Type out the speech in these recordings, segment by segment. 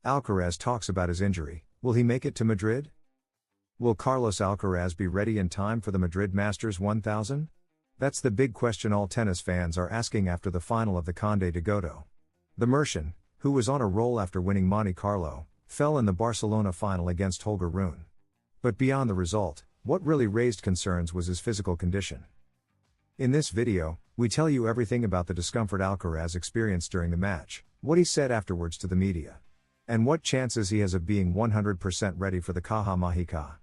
Alcaraz talks about his injury. Will he make it to Madrid? Will Carlos Alcaraz be ready in time for the Madrid Masters 1000? That's the big question all tennis fans are asking after the final of the Conde de Godó. The Mercian, who was on a roll after winning Monte Carlo, fell in the Barcelona final against Holger Rune. But beyond the result, what really raised concerns was his physical condition. In this video, we tell you everything about the discomfort Alcaraz experienced during the match, what he said afterwards to the media, and what chances he has of being 100% ready for the Caja Mágica.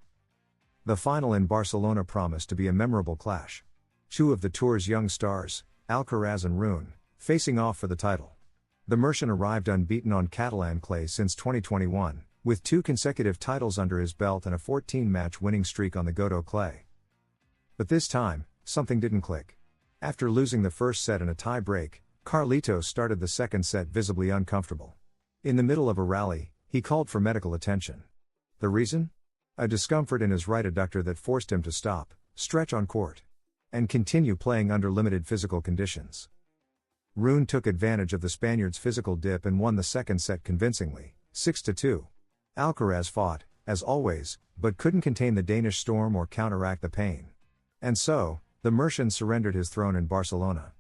The final in Barcelona promised to be a memorable clash. Two of the tour's young stars, Alcaraz and Rune, facing off for the title. The Mercian arrived unbeaten on Catalan clay since 2021, with 2 consecutive titles under his belt and a 14-match winning streak on the Godó clay. But this time, something didn't click. After losing the first set in a tie break, Carlitos started the second set visibly uncomfortable. In the middle of a rally, he called for medical attention. The reason? A discomfort in his right adductor that forced him to stop, stretch on court, and continue playing under limited physical conditions. Rune took advantage of the Spaniard's physical dip and won the second set convincingly, 6-2. Alcaraz fought, as always, but couldn't contain the Danish storm or counteract the pain. And so, the Mercian surrendered his throne in Barcelona.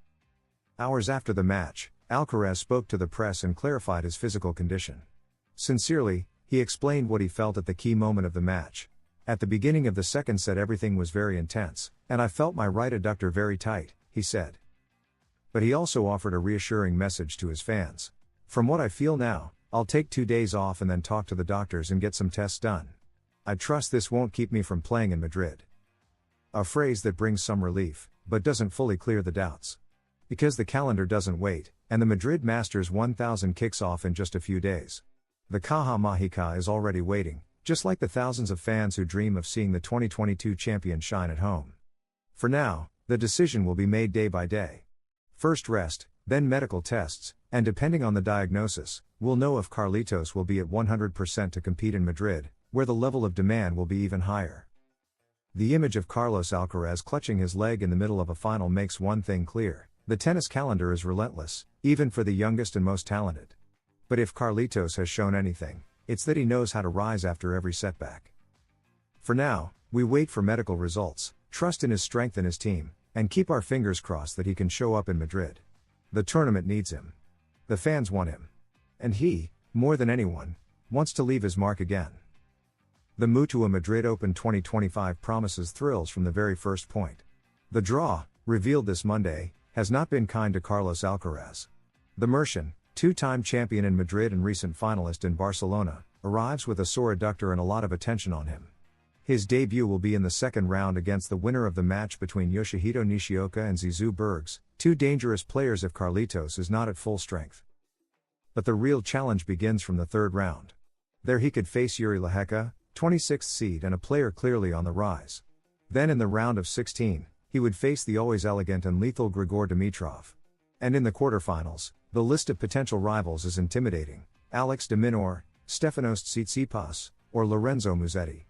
Hours after the match, Alcaraz spoke to the press and clarified his physical condition. Sincerely, he explained what he felt at the key moment of the match. At the beginning of the second set everything was very intense, and I felt my right adductor very tight, he said. But he also offered a reassuring message to his fans. From what I feel now, I'll take 2 days off and then talk to the doctors and get some tests done. I trust this won't keep me from playing in Madrid. A phrase that brings some relief, but doesn't fully clear the doubts. Because the calendar doesn't wait, and the Madrid Masters 1000 kicks off in just a few days. The Caja Mágica is already waiting, just like the thousands of fans who dream of seeing the 2022 champion shine at home. For now, the decision will be made day by day. First rest, then medical tests, and depending on the diagnosis, we'll know if Carlitos will be at 100% to compete in Madrid, where the level of demand will be even higher. The image of Carlos Alcaraz clutching his leg in the middle of a final makes one thing clear: the tennis calendar is relentless, even for the youngest and most talented. But if Carlitos has shown anything, it's that he knows how to rise after every setback. For now, we wait for medical results, trust in his strength and his team, and keep our fingers crossed that he can show up in Madrid. The tournament needs him. The fans want him. And he, more than anyone, wants to leave his mark again. The Mutua Madrid Open 2025 promises thrills from the very first point. The draw, revealed this Monday, has not been kind to Carlos Alcaraz. The Mercian, 2-time champion in Madrid and recent finalist in Barcelona, arrives with a sore adductor and a lot of attention on him. His debut will be in the second round against the winner of the match between Yoshihito Nishioka and Zizou Bergs, 2 dangerous players if Carlitos is not at full strength. But the real challenge begins from the third round. There he could face Yuri Lehecka, 26th seed and a player clearly on the rise. Then in the round of 16, he would face the always elegant and lethal Grigor Dimitrov. And in the quarterfinals, the list of potential rivals is intimidating: Alex de Minaur, Stefanos Tsitsipas, or Lorenzo Musetti.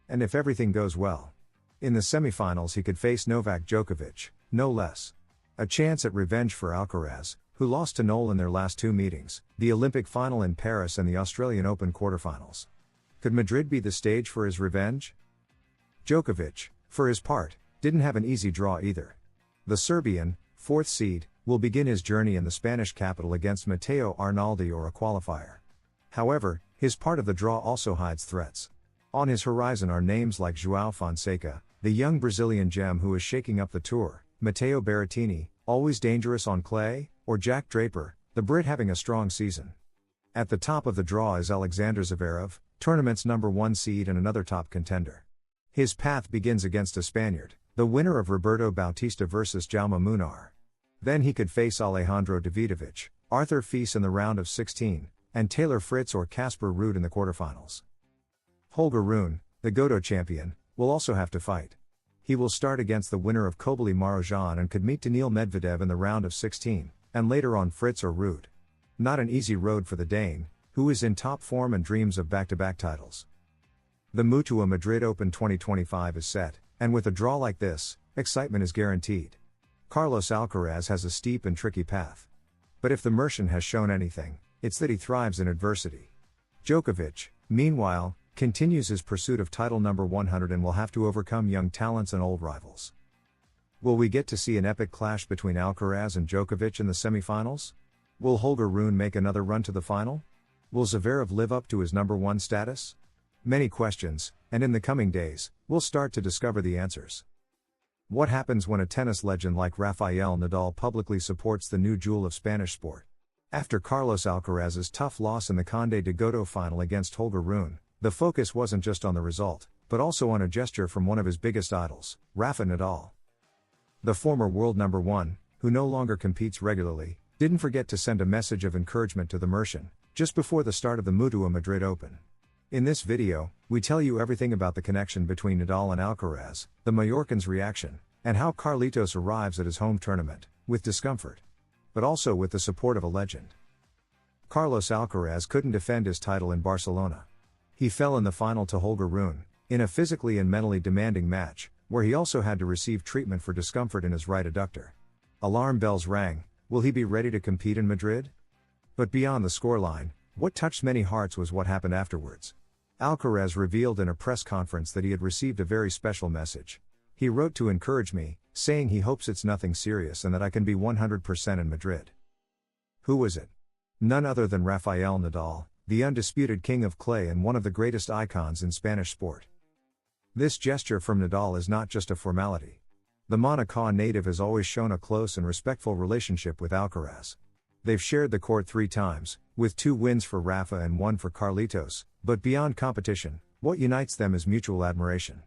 And if everything goes well, in the semifinals he could face Novak Djokovic, no less. A chance at revenge for Alcaraz, who lost to Nadal in their last 2 meetings, the Olympic final in Paris and the Australian Open quarterfinals. Could Madrid be the stage for his revenge? Djokovic, for his part, didn't have an easy draw either. The Serbian, 4th seed, will begin his journey in the Spanish capital against Matteo Arnaldi or a qualifier. However, his part of the draw also hides threats. On his horizon are names like João Fonseca, the young Brazilian gem who is shaking up the tour, Matteo Berrettini, always dangerous on clay, or Jack Draper, the Brit having a strong season. At the top of the draw is Alexander Zverev, tournament's #1 seed and another top contender. His path begins against a Spaniard, the winner of Roberto Bautista versus Jaume Munar. Then he could face Alejandro Davidovich, Arthur Fils in the round of 16, and Taylor Fritz or Casper Ruud in the quarterfinals. Holger Rune, the Godó champion, will also have to fight. He will start against the winner of Kobeli Marozsan and could meet Daniil Medvedev in the round of 16, and later on Fritz or Ruud. Not an easy road for the Dane, who is in top form and dreams of back-to-back titles. The Mutua Madrid Open 2025 is set, and with a draw like this, excitement is guaranteed. Carlos Alcaraz has a steep and tricky path. But if the Mercian has shown anything, it's that he thrives in adversity. Djokovic, meanwhile, continues his pursuit of title number 100 and will have to overcome young talents and old rivals. Will we get to see an epic clash between Alcaraz and Djokovic in the semifinals? Will Holger Rune make another run to the final? Will Zverev live up to his number 1 status? Many questions, and in the coming days, we'll start to discover the answers. What happens when a tennis legend like Rafael Nadal publicly supports the new jewel of Spanish sport? After Carlos Alcaraz's tough loss in the Conde de Godó final against Holger Rune, the focus wasn't just on the result, but also on a gesture from one of his biggest idols, Rafa Nadal. The former world number 1, who no longer competes regularly, didn't forget to send a message of encouragement to the Murcian, just before the start of the Madrid Open. In this video, we tell you everything about the connection between Nadal and Alcaraz, the Mallorcan's reaction, and how Carlitos arrives at his home tournament, with discomfort. But also with the support of a legend. Carlos Alcaraz couldn't defend his title in Barcelona. He fell in the final to Holger Rune, in a physically and mentally demanding match, where he also had to receive treatment for discomfort in his right adductor. Alarm bells rang. Will he be ready to compete in Madrid? But beyond the scoreline, what touched many hearts was what happened afterwards. Alcaraz revealed in a press conference that he had received a very special message. He wrote to encourage me, saying he hopes it's nothing serious and that I can be 100% in Madrid. Who was it? None other than Rafael Nadal, the undisputed king of clay and one of the greatest icons in Spanish sport. This gesture from Nadal is not just a formality. The Manacor native has always shown a close and respectful relationship with Alcaraz. They've shared the court 3 times, with 2 wins for Rafa and 1 for Carlitos, but beyond competition, what unites them is mutual admiration.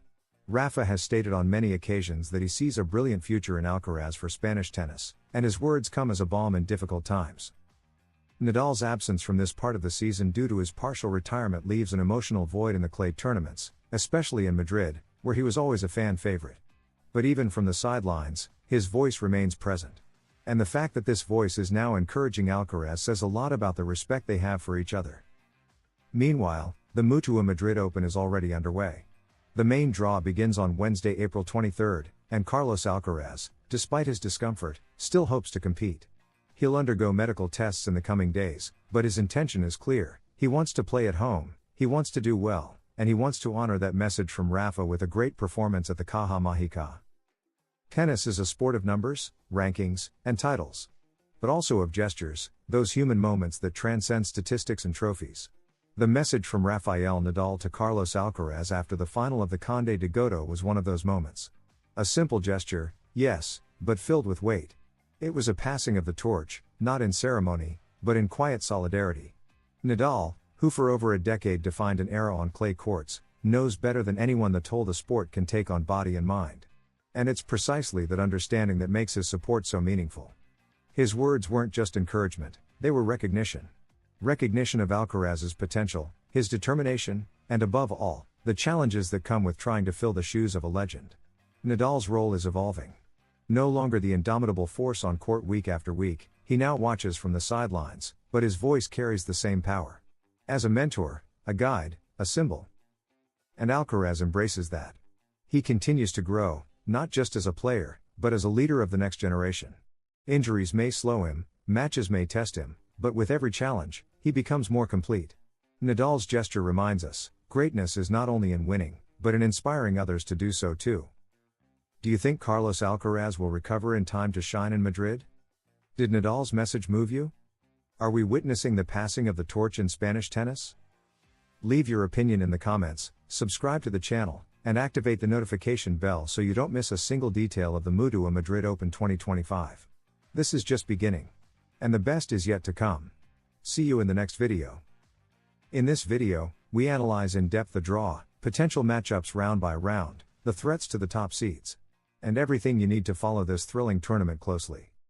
Rafa has stated on many occasions that he sees a brilliant future in Alcaraz for Spanish tennis, and his words come as a balm in difficult times. Nadal's absence from this part of the season due to his partial retirement leaves an emotional void in the clay tournaments, especially in Madrid, where he was always a fan favorite. But even from the sidelines, his voice remains present. And the fact that this voice is now encouraging Alcaraz says a lot about the respect they have for each other. Meanwhile, the Madrid Open is already underway. The main draw begins on Wednesday, April 23, and Carlos Alcaraz, despite his discomfort, still hopes to compete. He'll undergo medical tests in the coming days, but his intention is clear. He wants to play at home, he wants to do well, and he wants to honor that message from Rafa with a great performance at the Caja Mágica. Tennis is a sport of numbers, rankings, and titles. But also of gestures, those human moments that transcend statistics and trophies. The message from Rafael Nadal to Carlos Alcaraz after the final of the Conde de Godó was one of those moments. A simple gesture, yes, but filled with weight. It was a passing of the torch, not in ceremony, but in quiet solidarity. Nadal, who for over a decade defined an era on clay courts, knows better than anyone the toll the sport can take on body and mind. And it's precisely that understanding that makes his support so meaningful. His words weren't just encouragement, they were recognition. Recognition of Alcaraz's potential, his determination, and above all, the challenges that come with trying to fill the shoes of a legend. Nadal's role is evolving. No longer the indomitable force on court week after week, he now watches from the sidelines, but his voice carries the same power. As a mentor, a guide, a symbol. And Alcaraz embraces that. He continues to grow, not just as a player, but as a leader of the next generation. Injuries may slow him, matches may test him, but with every challenge, he becomes more complete. Nadal's gesture reminds us, greatness is not only in winning, but in inspiring others to do so too. Do you think Carlos Alcaraz will recover in time to shine in Madrid? Did Nadal's message move you? Are we witnessing the passing of the torch in Spanish tennis? Leave your opinion in the comments, subscribe to the channel, and activate the notification bell so you don't miss a single detail of the Madrid Open 2025. This is just beginning. And the best is yet to come. See you in the next video. In this video, we analyze in depth the draw, potential matchups round by round, the threats to the top seeds, and everything you need to follow this thrilling tournament closely.